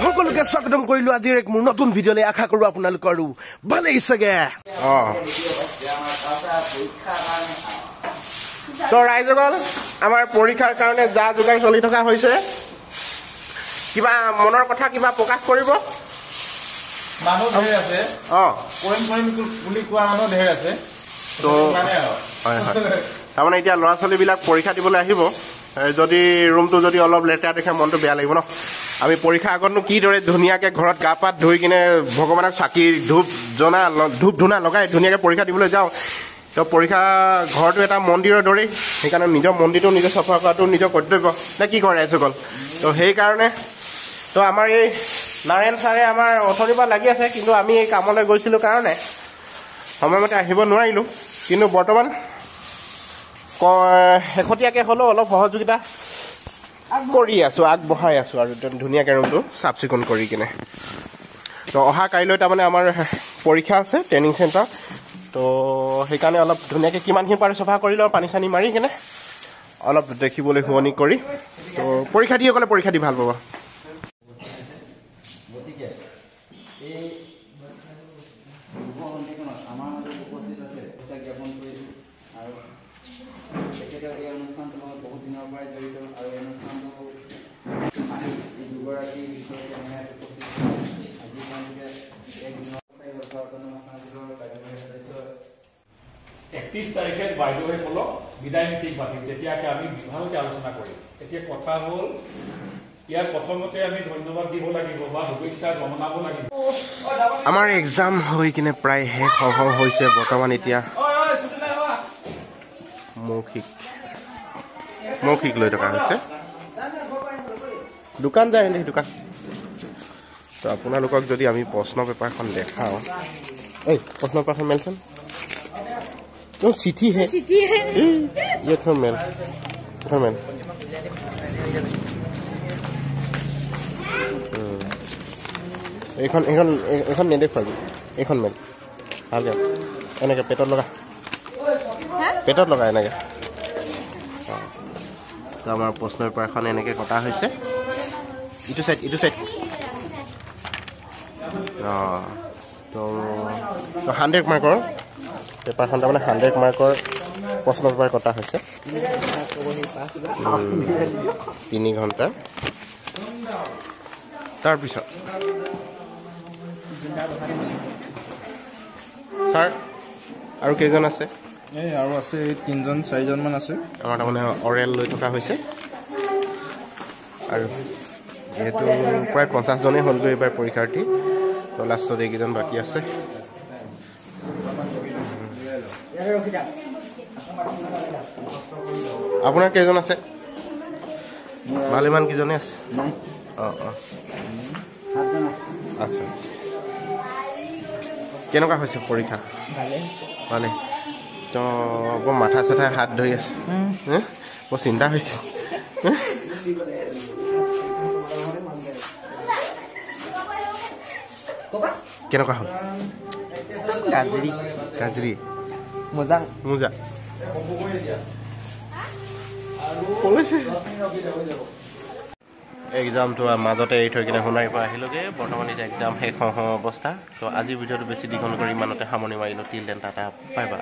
সকলোকে স্বাগতম কৰিলো আজিৰ এক মোৰ নতুন ভিডিঅ'লৈ আশা কৰো আপোনালোকৰো ভালেই চাগে তো ৰাইজগণ আমাৰ পৰীক্ষাৰ কাৰণে যা যোগাৰ চলি থকা হৈছে কিবা মনৰ কথা কিবা প্ৰকাশ কৰিব মানুহ ধেৰ আছে কৰিম বুলি কোৱা মানুহ ধেৰ আছে তো তাৰমানে এতিয়া ল'ৰা ছোৱালীবিলাক পৰীক্ষা দিবলৈ আহিব যদি ৰুমটো যদি অলপ লেতেৰা দেখে মনটো বেয়া লাগিব ন আমি পৰীক্ষা আগতনো কিদৰে ধুনীয়াকৈ ঘৰত গা পাত ধুই কিনে ভগৱানক চাকি ধূপ ধূনা লগাই ধুনীয়াকৈ পৰীক্ষা দিবলৈ যাওঁ তো পৰীক্ষা ঘৰটো এটা মন্দিৰৰ দৰেই সেইকাৰণে নিজৰ মন্দিৰটো নিজে চফা কৰাটো নিজৰ কৰ্তব্য নে কি কৰে ৰাইজসকল তো সেইকাৰণে তো আমাৰ এই নাৰায়ণ ছাৰে আমাৰ অথনিৰ পৰা লাগি আছে কিন্তু আমি এই কামলৈ গৈছিলোঁ কাৰণে সময়মতে আহিব নোৱাৰিলোঁ কিন্তু বৰ্তমান শেহতীয়াকৈ হ'লেও অলপ সহযোগিতা কৰি আছোঁ আগবঢ়াই আছোঁ আৰু ধুনীয়াকৈ ৰুমটো চাফ চিকুণ কৰি কিনে তো অহা কাইলৈ তাৰমানে আমাৰ পৰীক্ষা আছে ট্ৰেইনিং চেণ্টাৰ তো সেইকাৰণে অলপ ধুনীয়াকৈ কিমানখিনি পাৰে চফা কৰি লওঁ পানী চানী মাৰি কিনে অলপ দেখিবলৈ শুৱনি কৰি তো পৰীক্ষা দি গ'লে পৰীক্ষা দি ভাল পাব তাৰিখে বাইদেউসকলক বিদায় নীতি পাতিম তেতিয়াকে আমি ভালকৈ আলোচনা কৰিম এতিয়া কথা হ'ল ইয়াৰ প্ৰথমতে আমি ধন্যবাদ দিব লাগিব বা শুভেচ্ছা জনাব লাগিব আমাৰ এক্সাম হৈ কিনে প্ৰায় শেষ হওঁ হৈছে বৰ্তমান এতিয়া মৌখিক লৈ থকা হৈছে দোকান যায় এনেই দোকান তো আপোনালোকক যদি আমি প্ৰশ্ন পেপাৰখন দেখাওঁ এই প্ৰশ্ন পেপাৰখন মেলচোন No, city है ये तो मेल এখন নেদেখুৱাবি এইখন মেল ভালকৈ এনেকৈ পেটত লগা এনেকৈ তো আমাৰ প্ৰশ্ন পেপাৰখন এনেকৈ কটা হৈছে ইটো চাইড তো 100 মাৰ্কৰ পেপাৰখন তাৰমানে 100 মাৰ্কৰ প্ৰশ্ন পেপাৰ কটা হৈছে 3 ঘণ্টা তাৰপিছত ছাৰ আৰু কেইজন আছে আৰু আছে 3-4জন মান আছে আমাৰ তাৰমানে অৰেল লৈ থকা হৈছে আৰু যিহেতু প্ৰায় 50 জনেই হ'লগৈ এইবাৰ পৰীক্ষাৰ্থী তো লাষ্টত এইকেইজন বাকী আছে আপোনাৰ কেইজন আছে ভালেমান কেইজনে আছে আচ্ছা কেনেকুৱা হৈছে পৰীক্ষা ভালে তো বৰ মাথা চাথা হাত ধৰি আছে বৰ চিন্তা হৈছে কেনেকুৱা হ'ল কাজৰি মোজা এক্সামটো মাজতে এৰি থৈ কিনে সোণাৰীৰ পৰা আহিলোগৈ বৰ্তমান এতিয়া এক্সাম শেষ হওঁ অৱস্থা তো আজিৰ ভিডিঅ'টো বেছি দীঘল কৰি ইমানতে সামৰণি মাৰিলোঁ till then tata bye bye